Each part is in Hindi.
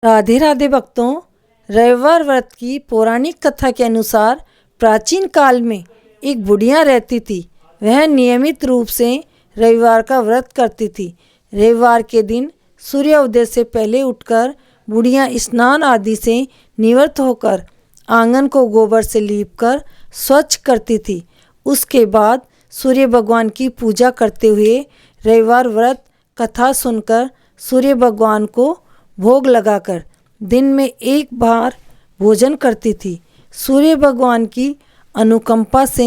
राधे राधे भक्तों, रविवार व्रत की पौराणिक कथा के अनुसार प्राचीन काल में एक बुढ़िया रहती थी। वह नियमित रूप से रविवार का व्रत करती थी। रविवार के दिन सूर्योदय से पहले उठकर बुढ़िया स्नान आदि से निवृत्त होकर आंगन को गोबर से लीपकर स्वच्छ करती थी। उसके बाद सूर्य भगवान की पूजा करते हुए रविवार व्रत कथा सुनकर सूर्य भगवान को भोग लगाकर दिन में एक बार भोजन करती थी। सूर्य भगवान की अनुकंपा से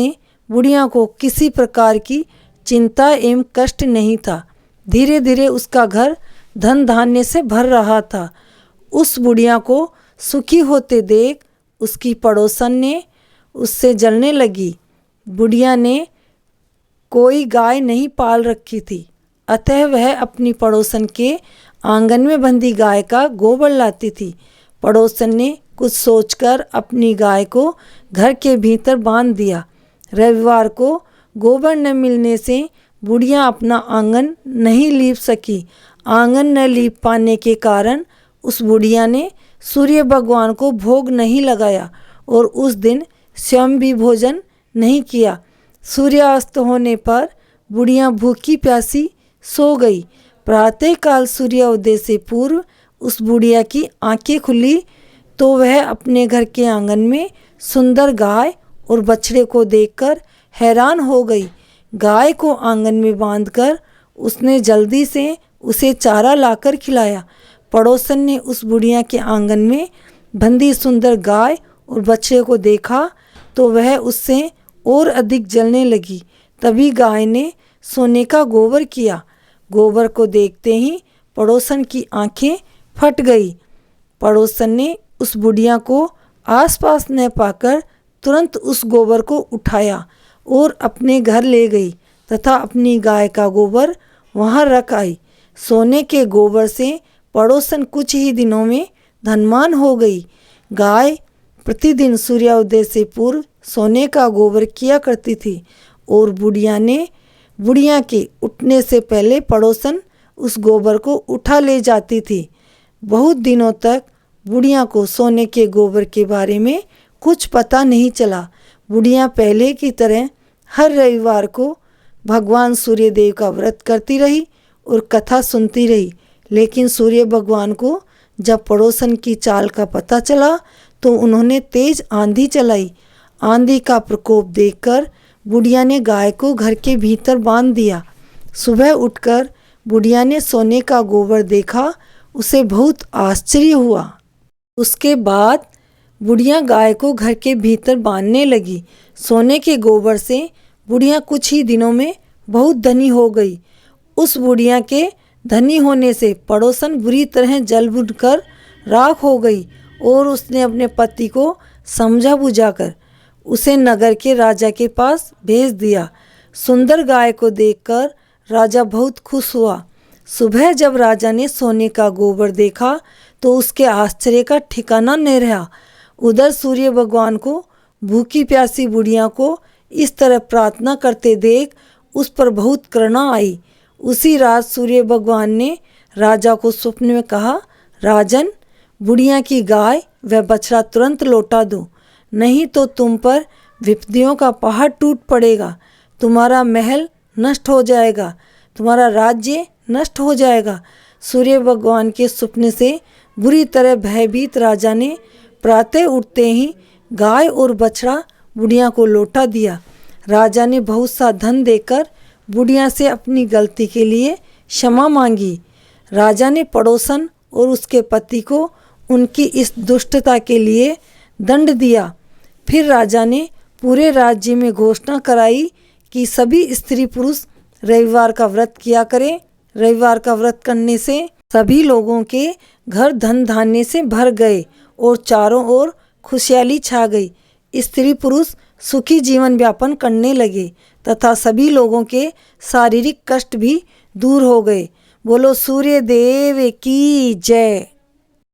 बुढ़िया को किसी प्रकार की चिंता एवं कष्ट नहीं था। धीरे धीरे उसका घर धन धान्य से भर रहा था। उस बुढ़िया को सुखी होते देख उसकी पड़ोसन ने उससे जलने लगी। बुढ़िया ने कोई गाय नहीं पाल रखी थी, अतः वह अपनी पड़ोसन के आंगन में बंधी गाय का गोबर लाती थी। पड़ोसन ने कुछ सोचकर अपनी गाय को घर के भीतर बांध दिया। रविवार को गोबर न मिलने से बुढ़िया अपना आंगन नहीं लीप सकी। आंगन न लीप पाने के कारण उस बुढ़िया ने सूर्य भगवान को भोग नहीं लगाया और उस दिन स्वयं भी भोजन नहीं किया। सूर्यास्त होने पर बुढ़िया भूखी प्यासी सो गई। प्रातःकाल सूर्योदय से पूर्व उस बुढ़िया की आंखें खुली तो वह अपने घर के आंगन में सुंदर गाय और बछड़े को देखकर हैरान हो गई। गाय को आंगन में बांधकर उसने जल्दी से उसे चारा लाकर खिलाया। पड़ोसन ने उस बुढ़िया के आंगन में बंधी सुंदर गाय और बछड़े को देखा तो वह उससे और अधिक जलने लगी। तभी गाय ने सोने का गोबर किया। गोबर को देखते ही पड़ोसन की आंखें फट गई। पड़ोसन ने उस बुढ़िया को आसपास न पाकर तुरंत उस गोबर को उठाया और अपने घर ले गई तथा अपनी गाय का गोबर वहां रख आई। सोने के गोबर से पड़ोसन कुछ ही दिनों में धनवान हो गई। गाय प्रतिदिन सूर्योदय से पूर्व सोने का गोबर किया करती थी और बुढ़िया के उठने से पहले पड़ोसन उस गोबर को उठा ले जाती थी। बहुत दिनों तक बुढ़िया को सोने के गोबर के बारे में कुछ पता नहीं चला। बुढ़िया पहले की तरह हर रविवार को भगवान सूर्यदेव का व्रत करती रही और कथा सुनती रही। लेकिन सूर्य भगवान को जब पड़ोसन की चाल का पता चला तो उन्होंने तेज आंधी चलाई। आंधी का प्रकोप देखकर बुढ़िया ने गाय को घर के भीतर बांध दिया। सुबह उठकर बुढ़िया ने सोने का गोबर देखा, उसे बहुत आश्चर्य हुआ। उसके बाद बुढ़िया गाय को घर के भीतर बांधने लगी। सोने के गोबर से बुढ़िया कुछ ही दिनों में बहुत धनी हो गई। उस बुढ़िया के धनी होने से पड़ोसन बुरी तरह जल बुझकर राख हो गई और उसने अपने पति को समझा बुझाकर उसे नगर के राजा के पास भेज दिया। सुंदर गाय को देखकर राजा बहुत खुश हुआ। सुबह जब राजा ने सोने का गोबर देखा तो उसके आश्चर्य का ठिकाना नहीं रहा। उधर सूर्य भगवान को भूखी प्यासी बुढ़िया को इस तरह प्रार्थना करते देख उस पर बहुत करुणा आई। उसी रात सूर्य भगवान ने राजा को स्वप्न में कहा, राजन, बुढ़िया की गाय व बछड़ा तुरंत लौटा दो, नहीं तो तुम पर विपत्तियों का पहाड़ टूट पड़ेगा। तुम्हारा महल नष्ट हो जाएगा, तुम्हारा राज्य नष्ट हो जाएगा। सूर्य भगवान के स्वप्न से बुरी तरह भयभीत राजा ने प्रातः उठते ही गाय और बछड़ा बुढ़िया को लौटा दिया। राजा ने बहुत सा धन देकर बुढ़िया से अपनी गलती के लिए क्षमा मांगी। राजा ने पड़ोसन और उसके पति को उनकी इस दुष्टता के लिए दंड दिया। फिर राजा ने पूरे राज्य में घोषणा कराई कि सभी स्त्री पुरुष रविवार का व्रत किया करें। रविवार का व्रत करने से सभी लोगों के घर धन धान्य से भर गए और चारों ओर खुशहाली छा गई। स्त्री पुरुष सुखी जीवन यापन करने लगे तथा सभी लोगों के शारीरिक कष्ट भी दूर हो गए। बोलो सूर्य देव की जय।